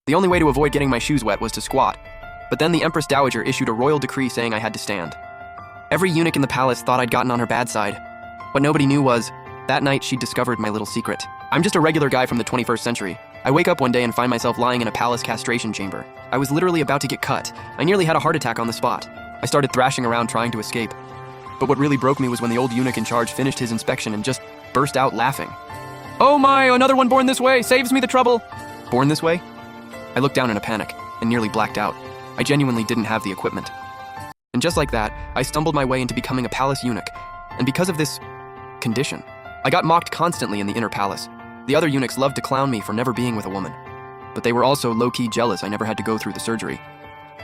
The only way to avoid getting my shoes wet was to squat. But then the Empress Dowager issued a royal decree saying I had to stand. Every eunuch in the palace thought I'd gotten on her bad side. What nobody knew was, that night she'd discovered my little secret. I'm just a regular guy from the 21st century. I wake up one day and find myself lying in a palace castration chamber. I was literally about to get cut. I nearly had a heart attack on the spot. I started thrashing around trying to escape. But what really broke me was when the old eunuch in charge finished his inspection and just burst out laughing. "Oh my, another one born this way, saves me the trouble." Born this way? I looked down in a panic and nearly blacked out. I genuinely didn't have the equipment. And just like that, I stumbled my way into becoming a palace eunuch. And because of this condition, I got mocked constantly in the inner palace. The other eunuchs loved to clown me for never being with a woman. But they were also low-key jealous I never had to go through the surgery.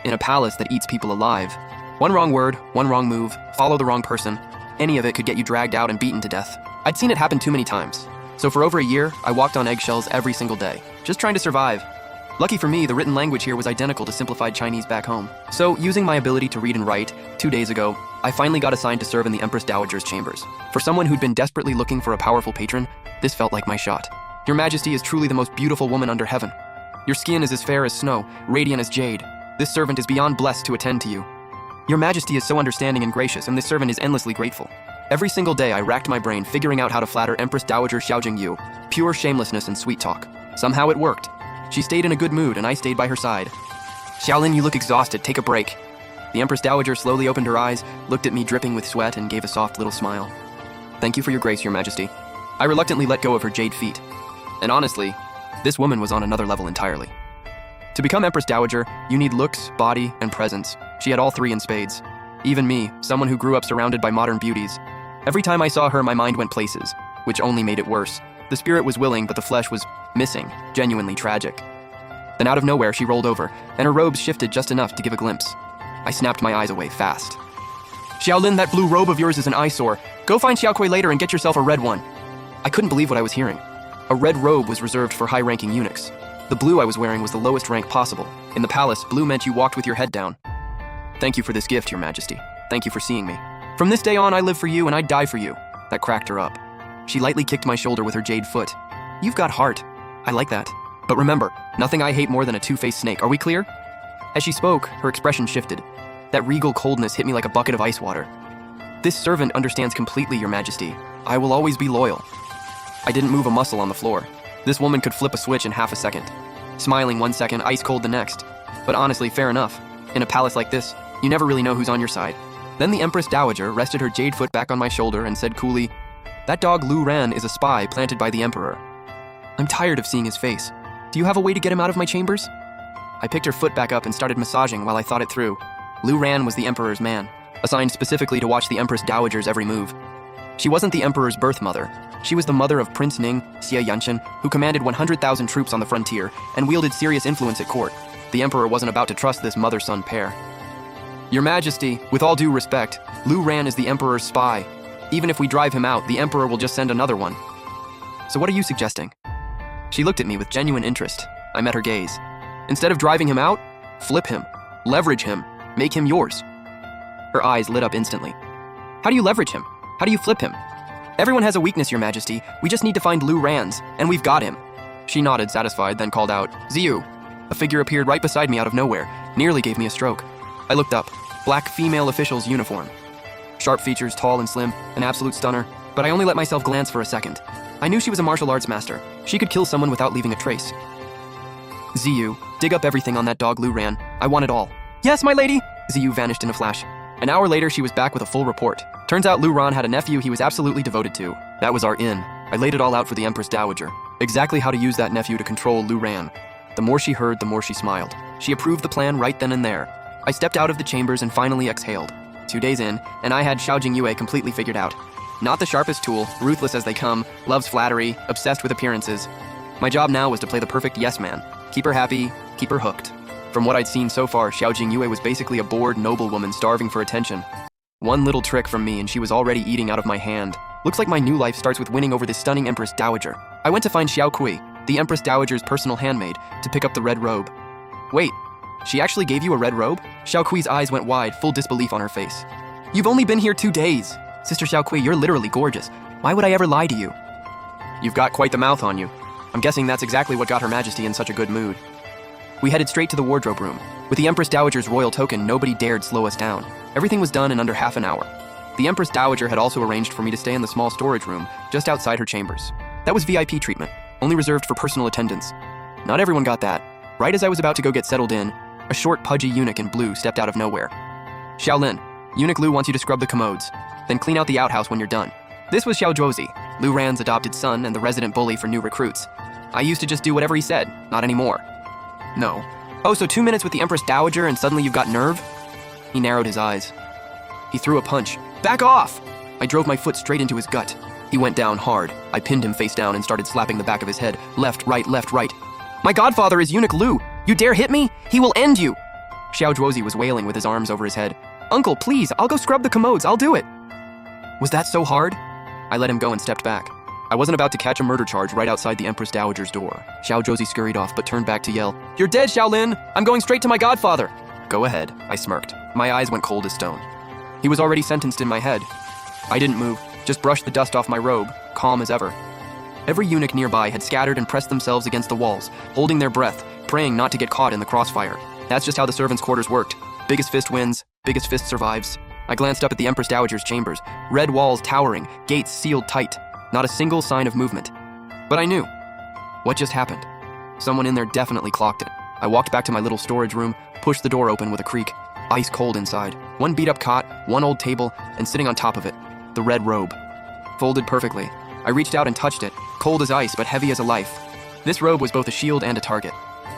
In a palace that eats people alive, one wrong word, one wrong move, follow the wrong person, any of it could get you dragged out and beaten to death. I'd seen it happen too many times. So for over a year, I walked on eggshells every single day, just trying to survive. Lucky for me, the written language here was identical to simplified Chinese back home. So, using my ability to read and write, 2 days ago, I finally got assigned to serve in the Empress Dowager's chambers. For someone who'd been desperately looking for a powerful patron, this felt like my shot. Your Majesty is truly the most beautiful woman under heaven. Your skin is as fair as snow, radiant as jade. This servant is beyond blessed to attend to you. Your Majesty is so understanding and gracious, and this servant is endlessly grateful. Every single day, I racked my brain figuring out how to flatter Empress Dowager Xiao Jingyu. Pure shamelessness and sweet talk. Somehow it worked. She stayed in a good mood, and I stayed by her side. "Xiaolin, you look exhausted. Take a break." The Empress Dowager slowly opened her eyes, looked at me dripping with sweat, and gave a soft little smile. "Thank you for your grace, Your Majesty." I reluctantly let go of her jade feet. And honestly, this woman was on another level entirely. To become Empress Dowager, you need looks, body, and presence. She had all three in spades. Even me, someone who grew up surrounded by modern beauties. Every time I saw her, my mind went places, which only made it worse. The spirit was willing, but the flesh was missing, genuinely tragic. Then out of nowhere, she rolled over, and her robes shifted just enough to give a glimpse. I snapped my eyes away fast. "Xiaolin, that blue robe of yours is an eyesore. Go find Xiaokui later and get yourself a red one." I couldn't believe what I was hearing. A red robe was reserved for high-ranking eunuchs. The blue I was wearing was the lowest rank possible. In the palace, blue meant you walked with your head down. "Thank you for this gift, Your Majesty. Thank you for seeing me. From this day on, I live for you and I die for you." That cracked her up. She lightly kicked my shoulder with her jade foot. "You've got heart. I like that. But remember, nothing I hate more than a two-faced snake. Are we clear?" As she spoke, her expression shifted. That regal coldness hit me like a bucket of ice water. "This servant understands completely, Your Majesty. I will always be loyal." I didn't move a muscle on the floor. This woman could flip a switch in half a second. Smiling 1 second, ice cold the next. But honestly, fair enough. In a palace like this, you never really know who's on your side. Then the Empress Dowager rested her jade foot back on my shoulder and said coolly, "That dog Lu Ran is a spy planted by the Emperor. I'm tired of seeing his face. Do you have a way to get him out of my chambers?" I picked her foot back up and started massaging while I thought it through. Lu Ran was the Emperor's man, assigned specifically to watch the Empress Dowager's every move. She wasn't the Emperor's birth mother. She was the mother of Prince Ning, Xie Yanchen, who commanded 100,000 troops on the frontier and wielded serious influence at court. The Emperor wasn't about to trust this mother-son pair. "Your Majesty, with all due respect, Lu Ran is the Emperor's spy. Even if we drive him out, the Emperor will just send another one. So what are you suggesting?" She looked at me with genuine interest. I met her gaze. "Instead of driving him out, flip him, leverage him, make him yours." Her eyes lit up instantly. "How do you leverage him? How do you flip him?" "Everyone has a weakness, Your Majesty. We just need to find Lu Ran's, and we've got him." She nodded, satisfied, then called out, "Ziyu." A figure appeared right beside me out of nowhere, nearly gave me a stroke. I looked up. Black female official's uniform. Sharp features, tall and slim, an absolute stunner, but I only let myself glance for a second. I knew she was a martial arts master. She could kill someone without leaving a trace. "Ziyu, dig up everything on that dog Lu Ran. I want it all." "Yes, my lady!" Ziyu vanished in a flash. An hour later, she was back with a full report. Turns out Lu Ran had a nephew he was absolutely devoted to. That was our in. I laid it all out for the Empress Dowager. Exactly how to use that nephew to control Lu Ran. The more she heard, the more she smiled. She approved the plan right then and there. I stepped out of the chambers and finally exhaled. 2 days in, and I had Xiao Jingyue completely figured out. Not the sharpest tool, ruthless as they come, loves flattery, obsessed with appearances. My job now was to play the perfect yes man. Keep her happy, keep her hooked. From what I'd seen so far, Xiao Jingyue was basically a bored noblewoman starving for attention. One little trick from me and she was already eating out of my hand. Looks like my new life starts with winning over this stunning Empress Dowager. I went to find Xiao Kui, the Empress Dowager's personal handmaid, to pick up the red robe. "Wait, she actually gave you a red robe?" Xiao Kui's eyes went wide, full disbelief on her face. "You've only been here 2 days. Sister Xiao Kui, you're literally gorgeous. Why would I ever lie to you?" "You've got quite the mouth on you. I'm guessing that's exactly what got Her Majesty in such a good mood." We headed straight to the wardrobe room. With the Empress Dowager's royal token, nobody dared slow us down. Everything was done in under half an hour. The Empress Dowager had also arranged for me to stay in the small storage room just outside her chambers. That was VIP treatment, only reserved for personal attendants. Not everyone got that. Right as I was about to go get settled in, a short, pudgy eunuch in blue stepped out of nowhere. Xiaolin, Eunuch Lu wants you to scrub the commodes, then clean out the outhouse when you're done. This was Xiao Zhuozi, Lu Ran's adopted son and the resident bully for new recruits. I used to just do whatever he said, not anymore. No. Oh, so 2 minutes with the Empress Dowager and suddenly you've got nerve? He narrowed his eyes. He threw a punch. Back off! I drove my foot straight into his gut. He went down hard. I pinned him face down and started slapping the back of his head. Left, right, left, right. My godfather is Eunuch Lu. You dare hit me? He will end you! Xiao Zhuozi was wailing with his arms over his head. Uncle, please, I'll go scrub the commodes. I'll do it. Was that so hard? I let him go and stepped back. I wasn't about to catch a murder charge right outside the Empress Dowager's door. Xiao Zhuozi scurried off but turned back to yell, "You're dead, Xiaolin! I'm going straight to my godfather!" Go ahead, I smirked. My eyes went cold as stone. He was already sentenced in my head. I didn't move, just brushed the dust off my robe, calm as ever. Every eunuch nearby had scattered and pressed themselves against the walls, holding their breath, praying not to get caught in the crossfire. That's just how the servants' quarters worked. Biggest fist wins, biggest fist survives. I glanced up at the Empress Dowager's chambers, red walls towering, gates sealed tight. Not a single sign of movement. But I knew. What just happened? Someone in there definitely clocked it. I walked back to my little storage room, pushed the door open with a creak. Ice cold inside. One beat-up cot, one old table, and sitting on top of it, the red robe. Folded perfectly. I reached out and touched it, cold as ice but heavy as a life. This robe was both a shield and a target.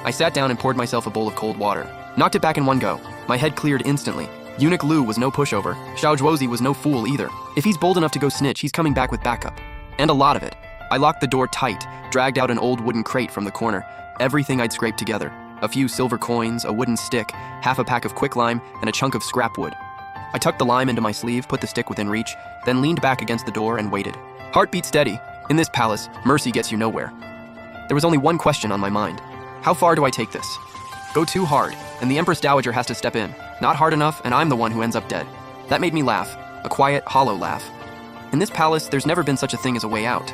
I sat down and poured myself a bowl of cold water. Knocked it back in one go. My head cleared instantly. Eunuch Lu was no pushover. Xiao Zhuozi was no fool either. If he's bold enough to go snitch, he's coming back with backup. And a lot of it. I locked the door tight, dragged out an old wooden crate from the corner, everything I'd scraped together. A few silver coins, a wooden stick, half a pack of quicklime, and a chunk of scrap wood. I tucked the lime into my sleeve, put the stick within reach, then leaned back against the door and waited. Heart beat steady. In this palace, mercy gets you nowhere. There was only one question on my mind. How far do I take this? Go too hard, and the Empress Dowager has to step in. Not hard enough, and I'm the one who ends up dead. That made me laugh. A quiet, hollow laugh. In this palace, there's never been such a thing as a way out.